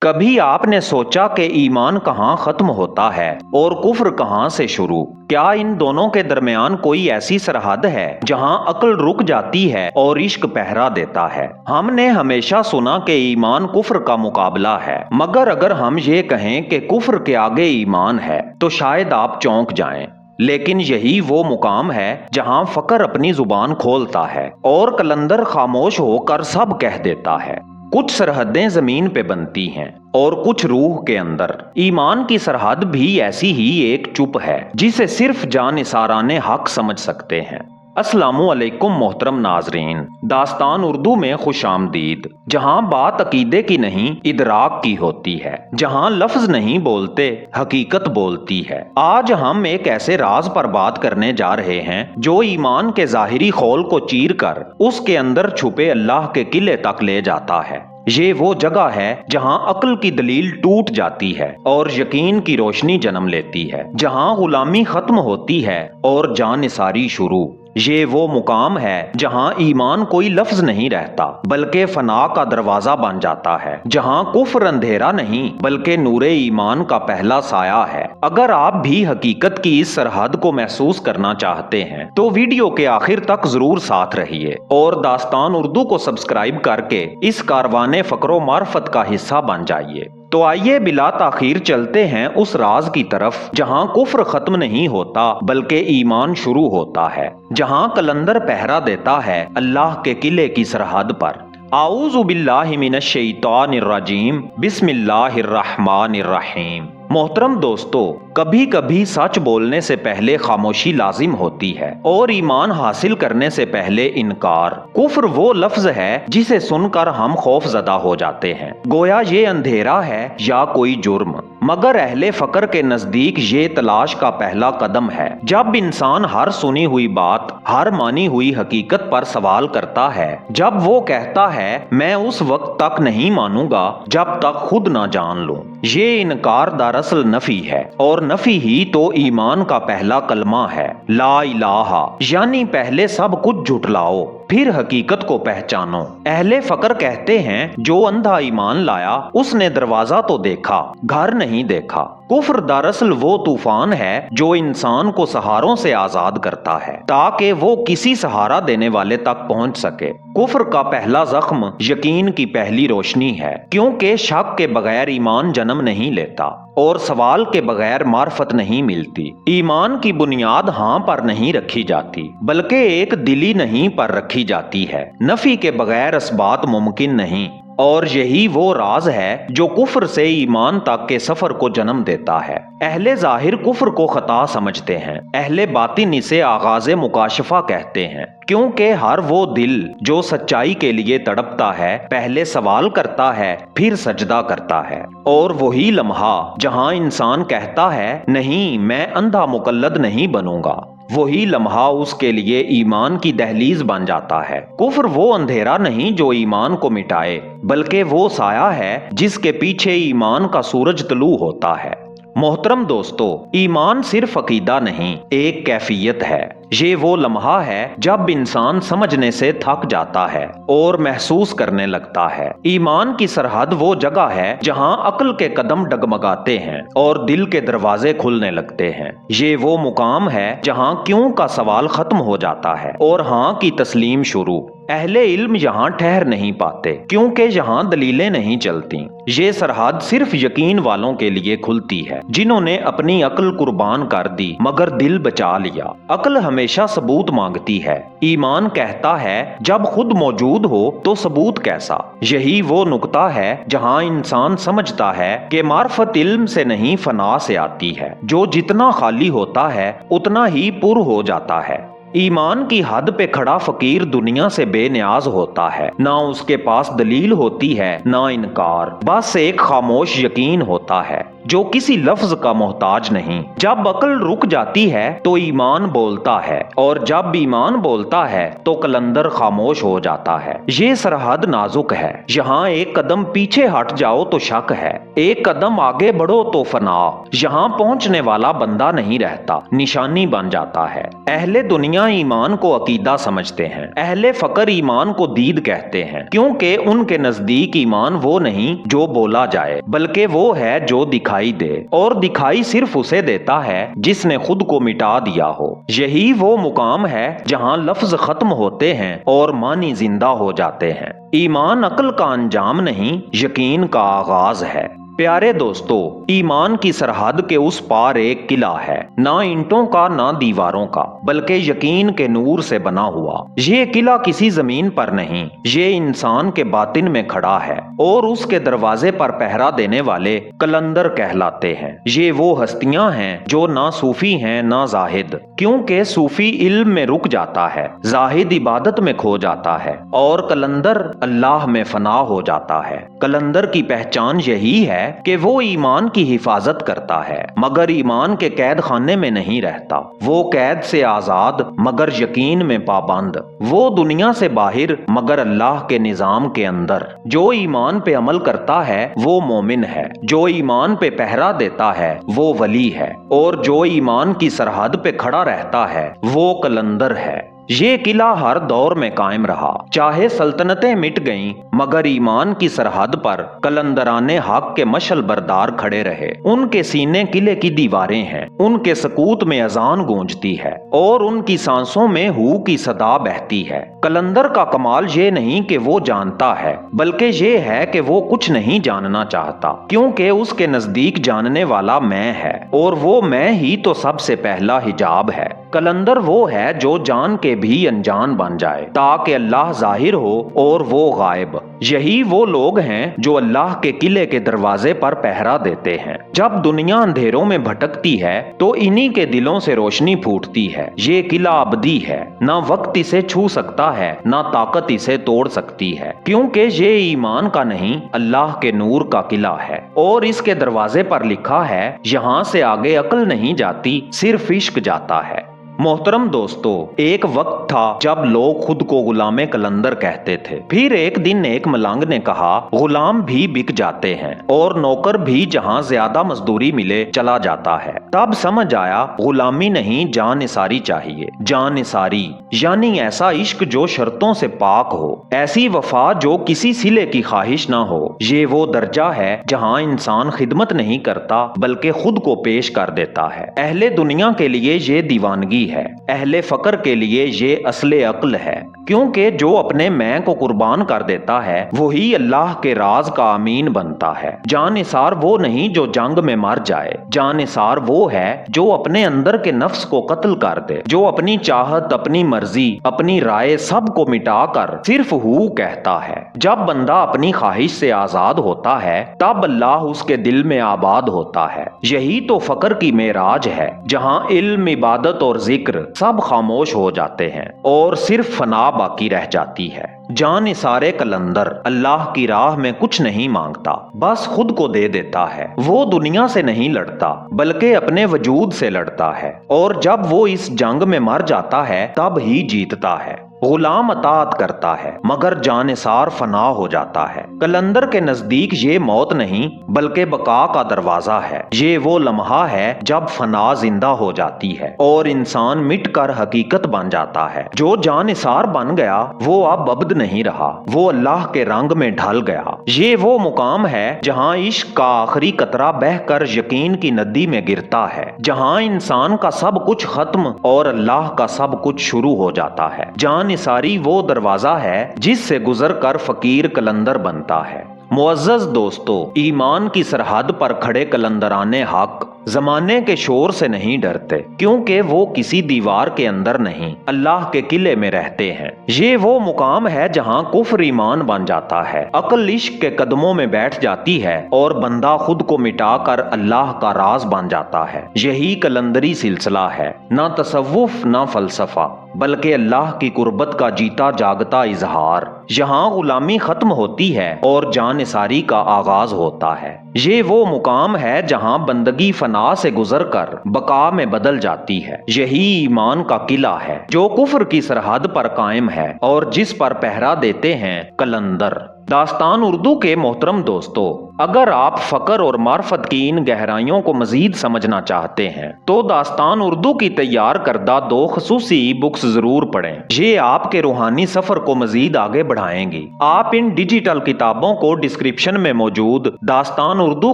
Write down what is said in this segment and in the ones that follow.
कभी आपने सोचा कि ईमान कहाँ खत्म होता है और कुफ्र कहाँ से शुरू? क्या इन दोनों के दरमियान कोई ऐसी सरहद है जहाँ अक्ल रुक जाती है और इश्क पहरा देता है? हमने हमेशा सुना कि ईमान कुफ्र का मुकाबला है, मगर अगर हम ये कहें कि कुफ्र के आगे ईमान है तो शायद आप चौंक जाएं। लेकिन यही वो मुकाम है जहां फकर अपनी जुबान खोलता है और कलंदर खामोश होकर सब कह देता है। कुछ सरहदें जमीन पे बनती हैं और कुछ रूह के अंदर। ईमान की सरहद भी ऐसी ही एक चुप है जिसे सिर्फ जानिसाराने हक समझ सकते हैं। अस्सलामु अलैकुम मोहतरम नाजरीन, दास्तान उर्दू में खुशामदीद। जहां बात अकीदे की नहीं इदराक की होती है, जहां लफ्ज नहीं बोलते हकीकत बोलती है। आज हम एक ऐसे राज पर बात करने जा रहे हैं जो ईमान के जाहिरी खोल को चीर कर उसके अंदर छुपे अल्लाह के किले तक ले जाता है। ये वो जगह है जहां अक्ल की दलील टूट जाती है और यकीन की रोशनी जन्म लेती है, जहां गुलामी खत्म होती है और जानिसारी शुरू। ये वो मुकाम है जहां ईमान कोई लफ्ज नहीं रहता बल्कि फना का दरवाजा बन जाता है, जहां कुफ्र अंधेरा नहीं बल्कि नूरे ईमान का पहला साया है। अगर आप भी हकीकत की इस सरहद को महसूस करना चाहते हैं तो वीडियो के आखिर तक जरूर साथ रहिए और दास्तान उर्दू को सब्सक्राइब करके इस कारवाने फकरो मार्फत का हिस्सा बन जाइए। तो आइए बिला ताखीर चलते हैं उस राज की तरफ जहां कुफ्र खत्म नहीं होता बल्कि ईमान शुरू होता है, जहां कलंदर पहरा देता है अल्लाह के किले की सरहद पर। आऊज़ु बिल्लाहि मिनश शैतानिर रजीम, बिस्मिल्लाहिर रहमानिर रहीम। मोहतरम दोस्तों, कभी कभी सच बोलने से पहले खामोशी लाजिम होती है और ईमान हासिल करने से पहले इनकार। कुफ्र वो लफ्ज है जिसे सुनकर हम खौफजदा हो जाते हैं, गोया ये अंधेरा है या कोई जुर्म। मगर अहले फकर के नजदीक ये तलाश का पहला कदम है। जब इंसान हर सुनी हुई बात, हर मानी हुई हकीकत पर सवाल करता है, जब वो कहता है मैं उस वक्त तक नहीं मानूंगा जब तक खुद ना जान लूं, ये इनकार दरअसल नफी है और नफी ही तो ईमान का पहला कलमा है। ला इलाहा, यानी पहले सब कुछ झुटलाओ फिर हकीकत को पहचानो। अहले फकर कहते हैं जो अंधा ईमान लाया उसने दरवाजा तो देखा, घर नहीं देखा। कुफ्र दरअसल वो तूफान है जो इंसान को सहारों से आजाद करता है ताकि वो किसी सहारा देने वाले तक पहुंच सके। कुफ्र का पहला जख्म यकीन की पहली रोशनी है, क्योंकि शक के बगैर ईमान जन्म नहीं लेता और सवाल के बगैर मार्फत नहीं मिलती। ईमान की बुनियाद हाँ पर नहीं रखी जाती बल्कि एक दिली नहीं पर रखी जाती है। नफी के बगैर असबात मुमकिन नहीं, और यही वो राज है जो कुफ्र से ईमान तक के सफर को जन्म देता है। अहले जाहिर कुफ्र को खता समझते हैं, अहले बातिन इसे आगाज़े मुकाशफा कहते हैं, क्योंकि हर वो दिल जो सच्चाई के लिए तड़पता है पहले सवाल करता है फिर सजदा करता है। और वही लम्हा जहां इंसान कहता है नहीं मैं अंधा मुकल्लद नहीं बनूंगा, वही लम्हा उसके लिए ईमान की दहलीज बन जाता है। कुफ्र वो अंधेरा नहीं जो ईमान को मिटाए बल्कि वो साया है जिसके पीछे ईमान का सूरज तलू होता है। मोहतरम दोस्तों, ईमान सिर्फ अकीदा नहीं एक कैफियत है। ये वो लम्हा है जब इंसान समझने से थक जाता है और महसूस करने लगता है। ईमान की सरहद वो जगह है जहां अक्ल के कदम डगमगाते हैं और दिल के दरवाजे खुलने लगते हैं। ये वो मुकाम है जहां क्यों का सवाल खत्म हो जाता है और हाँ की तस्लीम शुरू। अहले इल्म यहाँ ठहर नहीं पाते क्योंकि यहाँ दलीलें नहीं चलती। ये सरहद सिर्फ यकीन वालों के लिए खुलती है जिन्होंने अपनी अक्ल कुर्बान कर दी मगर दिल बचा लिया। अक्ल हमेशा सबूत मांगती है, ईमान कहता है जब खुद मौजूद हो तो सबूत कैसा। यही वो नुक्ता है जहाँ इंसान समझता है कि मार्फत इल्म से नहीं फना से आती है, जो जितना खाली होता है उतना ही पुर हो जाता है। ईमान की हद पे खड़ा फकीर दुनिया से बेनियाज होता है, ना उसके पास दलील होती है ना इनकार, बस एक खामोश यकीन होता है। जो किसी लफ्ज का मोहताज नहीं। जब अक्ल रुक जाती है तो ईमान बोलता है, और जब ईमान बोलता है तो कलंदर खामोश हो जाता है। ये सरहद नाजुक है, यहाँ एक कदम पीछे हट जाओ तो शक है, एक कदम आगे बढ़ो तो फना। यहाँ पहुंचने वाला बंदा नहीं रहता, निशानी बन जाता है। अहले दुनिया ईमान को अकीदा समझते हैं, अहले फकर ईमान को दीद कहते हैं, क्योंकि उनके नजदीक ईमान वो नहीं जो बोला जाए, बल्कि वो है जो दिखाई दे, और दिखाई सिर्फ उसे देता है जिसने खुद को मिटा दिया हो। यही वो मुकाम है जहाँ लफ्ज खत्म होते हैं और मानी जिंदा हो जाते हैं। ईमान अक्ल का अंजाम नहीं, यकीन का आगाज है। प्यारे दोस्तों, ईमान की सरहद के उस पार एक किला है, ना ईंटों का ना दीवारों का, बल्कि यकीन के नूर से बना हुआ। ये किला किसी जमीन पर नहीं, ये इंसान के बातिन में खड़ा है, और उसके दरवाजे पर पहरा देने वाले कलंदर कहलाते हैं। ये वो हस्तियां हैं जो ना सूफी हैं ना जाहिद, क्योंकि सूफी इल्म में रुक जाता है, जाहिद इबादत में खो जाता है, और कलंदर अल्लाह में फना हो जाता है। कलंदर की पहचान यही है कि वो ईमान की हिफाजत करता है, मगर ईमान के कैद खाने में नहीं रहता। वो कैद से आजाद मगर यकीन में पाबंद। वो दुनिया से बाहर मगर अल्लाह के निजाम के अंदर। जो ईमान पे अमल करता है वो मोमिन है, जो ईमान पे पहरा देता है वो वली है, और जो ईमान की सरहद पे खड़ा रहता है वो कलंदर है। ये किला हर दौर में कायम रहा, चाहे सल्तनतें मिट गईं, मगर ईमान की सरहद पर कलंदराने हक के मशल बरदार खड़े रहे। उनके सीने किले की दीवारें हैं, उनके सकूत में अजान गूंजती है, और उनकी सांसों में हू की सदा बहती है। कलंदर का कमाल ये नहीं कि वो जानता है, बल्कि ये है कि वो कुछ नहीं जानना चाहता, क्योंकि उसके नजदीक जानने वाला मैं है, और वो मैं ही तो सबसे पहला हिजाब है। कलंदर वो है जो जान के भी अनजान बन जाए, ताकि अल्लाह जाहिर हो और वो गायब। यही वो लोग हैं जो अल्लाह के किले के दरवाजे पर पहरा देते हैं। जब दुनिया अंधेरों में भटकती है तो इन्हीं के दिलों से रोशनी फूटती है। ये किला अबदी है, ना वक्त इसे छू सकता है, ना ताकत इसे तोड़ सकती है, क्योंकि ये ईमान का नहीं अल्लाह के नूर का किला है। और इसके दरवाजे पर लिखा है, यहाँ से आगे अक्ल नहीं जाती, सिर्फ इश्क जाता है। मोहतरम दोस्तों, एक वक्त था जब लोग खुद को गुलामे कलंदर कहते थे। फिर एक दिन एक मलंग ने कहा, गुलाम भी बिक जाते हैं और नौकर भी जहाँ ज्यादा मजदूरी मिले चला जाता है। तब समझ आया, गुलामी नहीं जानिसारी चाहिए। जानिसारी यानी ऐसा इश्क जो शर्तों से पाक हो, ऐसी वफा जो किसी सिले की ख्वाहिश ना हो। ये वो दर्जा है जहाँ इंसान खिदमत नहीं करता बल्कि खुद को पेश कर देता है। अहले दुनिया के लिए ये दीवानगी है, अहले फकर के लिए ये असले अक्ल है, क्योंकि जो अपने मैं को कुर्बान कर देता है वही अल्लाह के राज का अमीन बनता है। जानिसार वो नहीं जो जंग में मर जाए, जानिसार वो है जो अपने अंदर के नफ्स को कत्ल कर दे, जो अपनी चाहत, अपनी मर्जी, अपनी राय सब को मिटाकर सिर्फ हू कहता है। जब बंदा अपनी ख्वाहिश से आजाद होता है तब अल्लाह उसके दिल में आबाद होता है। यही तो फकर की मेराज है, जहाँ इल्म, इबादत और जिक्र सब खामोश हो जाते हैं और सिर्फ फना बाकी रह जाती है। जानिसारे कलंदर अल्लाह की राह में कुछ नहीं मांगता, बस खुद को दे देता है। वो दुनिया से नहीं लड़ता बल्कि अपने वजूद से लड़ता है, और जब वो इस जंग में मर जाता है तब ही जीतता है। गुलाम अताअत करता है मगर जानिसार फना हो जाता है। कलंदर के नजदीक ये मौत नहीं बल्कि बका का दरवाजा है। ये वो लम्हा है जब फना जिंदा हो जाती है और इंसान मिटकर हकीकत बन जाता है। जो जानिसार बन गया वो अब अब्द नहीं रहा, वो अल्लाह के रंग में ढल गया। ये वो मुकाम है जहाँ इश्क का आखिरी कतरा बहकर यकीन की नदी में गिरता है, जहाँ इंसान का सब कुछ खत्म और अल्लाह का सब कुछ शुरू हो जाता है। जानिसारी वो दरवाजा है जिससे गुजर कर फकीर कलंदर बनता है। मुअज़्ज़ज़ दोस्तों, ईमान की सरहद पर खड़े कलंदराने हक زمانے کے شور سے نہیں ڈرتے کیونکہ وہ کسی دیوار کے اندر نہیں اللہ کے قلعے میں رہتے ہیں۔ یہ وہ مقام ہے جہاں کفر ایمان بن جاتا ہے، عقل عشق کے قدموں میں بیٹھ جاتی ہے اور بندہ خود کو مٹا کر اللہ کا راز بن جاتا ہے۔ یہی قلندری سلسلہ ہے، نہ تصوف نہ فلسفہ بلکہ اللہ کی قربت کا جیتا جاگتا اظہار۔ یہاں غلامی ختم ہوتی ہے اور جانثاری کا آغاز ہوتا ہے۔ یہ وہ مقام ہے جہاں بندگی فنا سے گزر کر بقا میں بدل جاتی ہے۔ یہی ایمان کا قلعہ ہے جو کفر کی سرحد پر قائم ہے اور جس پر پہرا دیتے ہیں قلندر۔ داستان اردو کے محترم دوستو، اگر آپ فقر اور معرفت کی ان گہرائیوں کو مزید سمجھنا چاہتے ہیں تو داستان اردو کی تیار کردہ 2 خصوصی ای بکس ضرور پڑھیں۔ یہ آپ کے روحانی سفر کو مزید آگے بڑھائیں گی۔ آپ ان ڈیجیٹل کتابوں کو ڈسکرپشن میں موجود داستان اردو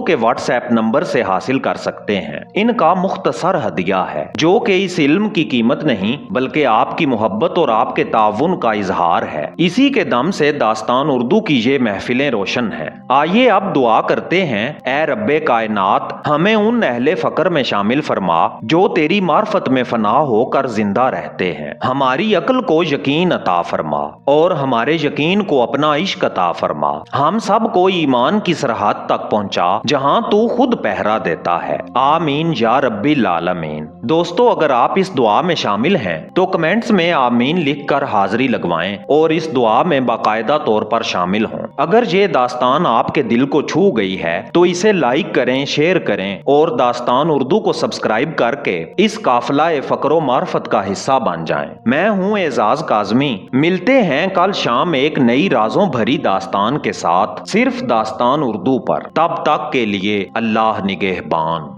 کے واٹس ایپ نمبر سے حاصل کر سکتے ہیں۔ ان کا مختصر ہدیہ ہے جو کہ اس علم کی قیمت نہیں بلکہ آپ کی محبت اور آپ کے تعاون کا اظہار ہے۔ اسی کے دم سے داستان اردو کی یہ محفلیں روشن ہیں۔ آئیے اب دعا کرتے ہیں، اے رب کائنات ہمیں ان اہل فقر میں شامل فرما جو تیری معرفت میں فنا ہو کر زندہ رہتے ہیں۔ ہماری عقل کو یقین عطا فرما اور ہمارے یقین کو اپنا عشق عطا فرما۔ ہم سب کو ایمان کی سرحد تک پہنچا جہاں تو خود پہرا دیتا ہے۔ آمین یا رب العالمین۔ دوستو، اگر آپ اس دعا میں شامل ہیں تو کمنٹس میں آمین لکھ کر حاضری لگوائیں اور اس دعا میں باقاعدہ طور پر شامل ہوں۔ اگر یہ داستان آپ کے دل کو چھو گئی ہے تو اسے لائک کریں، شیئر کریں اور داستان اردو کو سبسکرائب کر کے اس قافلہ فقر و معرفت کا حصہ بن جائیں۔ میں ہوں اعزاز کاظمی۔ ملتے ہیں کل شام ایک نئی رازوں بھری داستان کے ساتھ، صرف داستان اردو پر۔ تب تک کے لیے اللہ نگہبان۔